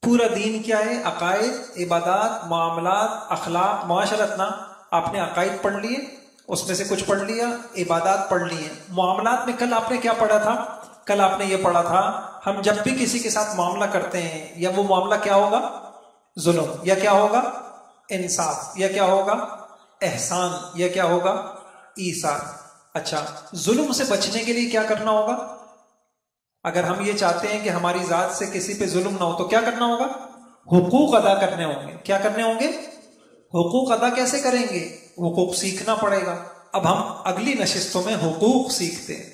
پورا دین کیا ہے؟ عقائد، عبادات، معاملات، اخلاق، معاشرت نا. آپ نے عقائد پڑھ لیے، اس میں سے کچھ پڑھ لیا، عبادات پڑھ لی ہیں. معاملات میں کل آپ نے کیا پڑھا تھا؟ کل آپ نے یہ پڑھا تھا ہم جب بھی کسی کے ساتھ معاملہ کرتے ہیں یا وہ معاملہ کیا ہوگا؟ ظلم، یا کیا ہوگا؟ انصاف، یا کیا ہوگا؟ احسان، یا کیا ہوگا؟ ایثار. اچھا، ظلم سے بچنے کے لیے کیا کرنا ہوگا؟ اگر ہم یہ چاہتے ہیں کہ ہماری ذات سے کسی پہ ظلم نہ ہو تو کیا کرنا ہوگا؟ حقوق ادا کرنے ہوں گے. کیا کرنے ہوں گے؟ حقوق ادا کیسے کریں گے؟ حقوق سیکھنا پڑے گا. اب ہم اگلی نشستوں میں حقوق سیکھتے ہیں.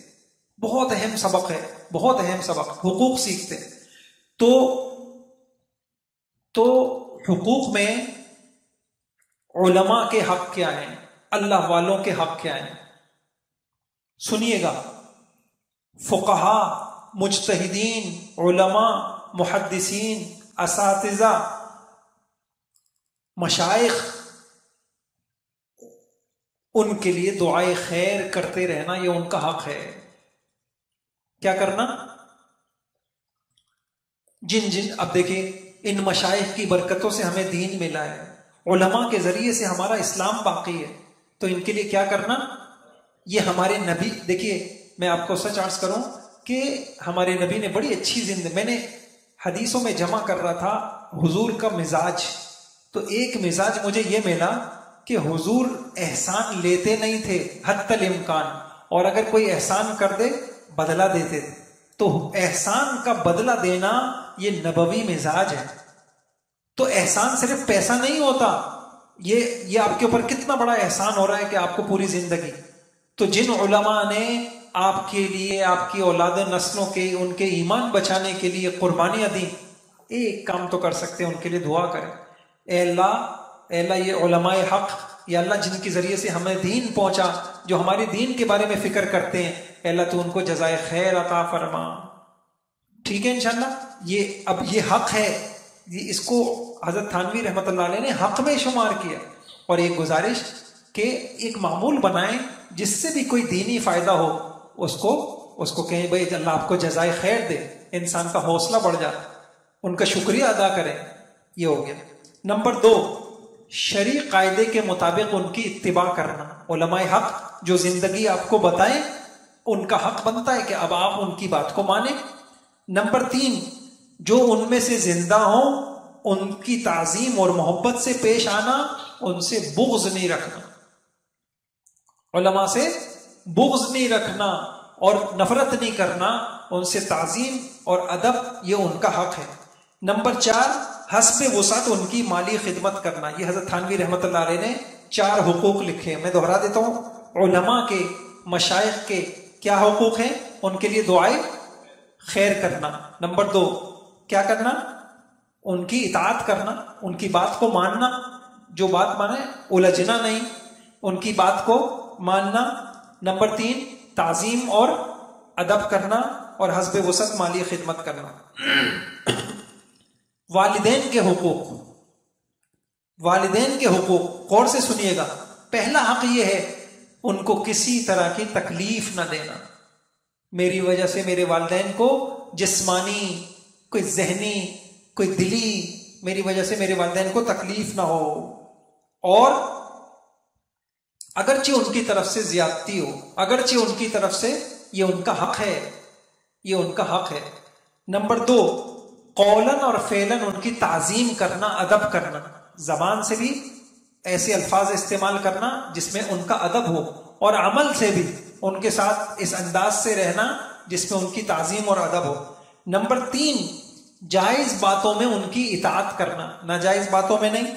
بہت اہم سبق ہے، بہت اہم سبق، حقوق سیکھتے ہیں. تو حقوق میں علماء کے حق کیا ہیں، اللہ والوں کے حق کیا ہیں؟ سنیے گا. فقہاء، مجتہدین، علماء، محدثین، اساتذہ، مشائخ، ان کے لیے دعائے خیر کرتے رہنا یہ ان کا حق ہے. کیا کرنا؟ اب دیکھیں ان مشائخ کی برکتوں سے ہمیں دین ملا ہے، علماء کے ذریعے سے ہمارا اسلام باقی ہے، تو ان کے لیے کیا کرنا؟ یہ ہمارے نبی، دیکھیے میں آپ کو سچ عرض کروں کہ ہمارے نبی نے بڑی اچھی زندگی، میں نے حدیثوں میں جمع کر رہا تھا حضور کا مزاج، تو ایک مزاج مجھے یہ ملا کہ حضور احسان لیتے نہیں تھے حتی الامکان، اور اگر کوئی احسان کر دے بدلہ دیتے تھے. تو احسان کا بدلہ دینا یہ نبوی مزاج ہے. تو احسان صرف پیسہ نہیں ہوتا، یہ آپ کے اوپر کتنا بڑا احسان ہو رہا ہے کہ آپ کو پوری زندگی. تو جن علماء نے آپ کے لیے، آپ کی اولاد نسلوں کے، ان کے ایمان بچانے کے لیے قربانیاں دی، ایک کام تو کر سکتے ہیں، ان کے لیے دعا کریں. اے اللہ یہ علماء حق، یا اللہ جن کے ذریعے سے ہمیں دین پہنچا، جو ہمارے دین کے بارے میں فکر کرتے ہیں، اے اللہ تو ان کو جزائے خیر عطا فرما. ٹھیک ہے انشاءاللہ. اب یہ حق ہے، اس کو حضرت تھانوی رحمۃ اللہ علیہ نے حق میں شمار کیا. اور ایک گزارش کہ ایک معمول بنائیں جس سے بھی کوئی دینی فائدہ ہو، اس کو کہیں بھائی اللہ آپ کو جزائے خیر دے، انسان کا حوصلہ بڑھ جاتا، ان کا شکریہ ادا کریں. یہ ہو گیا. نمبر 2، شرعی قاعدے کے مطابق ان کی اتباع کرنا. علماء حق جو زندگی آپ کو بتائیں، ان کا حق بنتا ہے کہ اب آپ ان کی بات کو مانیں. نمبر 3، جو ان میں سے زندہ ہوں ان کی تعظیم اور محبت سے پیش آنا، ان سے بغض نہیں رکھنا. علماء سے بغض نہیں رکھنا اور نفرت نہیں کرنا، ان سے تعظیم اور ادب، یہ ان کا حق ہے. نمبر 4، حسب وسعت ان کی مالی خدمت کرنا. یہ حضرت تھانوی رحمۃ اللہ علیہ نے 4 حقوق لکھے ہیں، میں دہرا دیتا ہوں. علماء کے، مشائخ کے کیا حقوق ہیں؟ ان کے لیے دعائے خیر کرنا. نمبر 2، کیا کرنا؟ ان کی اطاعت کرنا، ان کی بات کو ماننا، جو بات مانے الجھنا نہیں، ان کی بات کو ماننا. نمبر 3، تعظیم اور ادب کرنا، اور حسب وسعت مالی خدمت کرنا. والدین کے حقوق، والدین کے حقوق غور سے سنیے گا. پہلا حق یہ ہے ان کو کسی طرح کی تکلیف نہ دینا. میری وجہ سے میرے والدین کو جسمانی، کوئی ذہنی، کوئی دلی، میری وجہ سے میرے والدین کو تکلیف نہ ہو. اور اگرچہ ان کی طرف سے زیادتی ہو، اگرچہ ان کی طرف سے، یہ ان کا حق ہے، یہ ان کا حق ہے. نمبر 2، قولاً اور فعلاً ان کی تعظیم کرنا، ادب کرنا. زبان سے بھی ایسے الفاظ استعمال کرنا جس میں ان کا ادب ہو، اور عمل سے بھی ان کے ساتھ اس انداز سے رہنا جس میں ان کی تعظیم اور ادب ہو. نمبر 3، جائز باتوں میں ان کی اطاعت کرنا، ناجائز باتوں میں نہیں.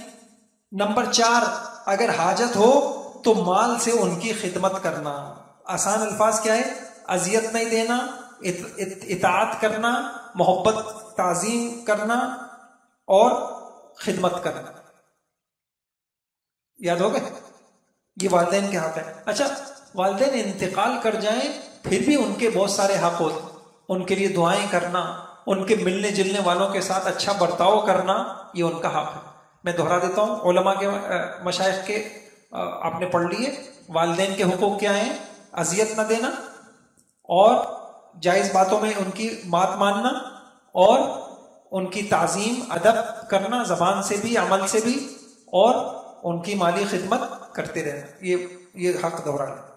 نمبر 4، اگر حاجت ہو تو مال سے ان کی خدمت کرنا. آسان الفاظ کیا ہے؟ اذیت نہیں دینا، اطاعت کرنا، محبت، تعظیم کرنا اور خدمت کرنا. یاد ہو گئے؟ یہ والدین کے حق ہے. اچھا، والدین انتقال کر جائیں پھر بھی ان کے بہت سارے حق ہوتے، ان کے لیے دعائیں کرنا، ان کے ملنے جلنے والوں کے ساتھ اچھا برتاؤ کرنا، یہ ان کا حق ہے. میں دہرا دیتا ہوں، علماء کے، مشائخ کے آپ نے پڑھ لیے. والدین کے حقوق کیا ہیں؟ اذیت نہ دینا، اور جائز باتوں میں ان کی بات ماننا، اور ان کی تعظیم ادب کرنا زبان سے بھی عمل سے بھی، اور ان کی مالی خدمت کرتے رہنا، یہ حق دوہرا ہے۔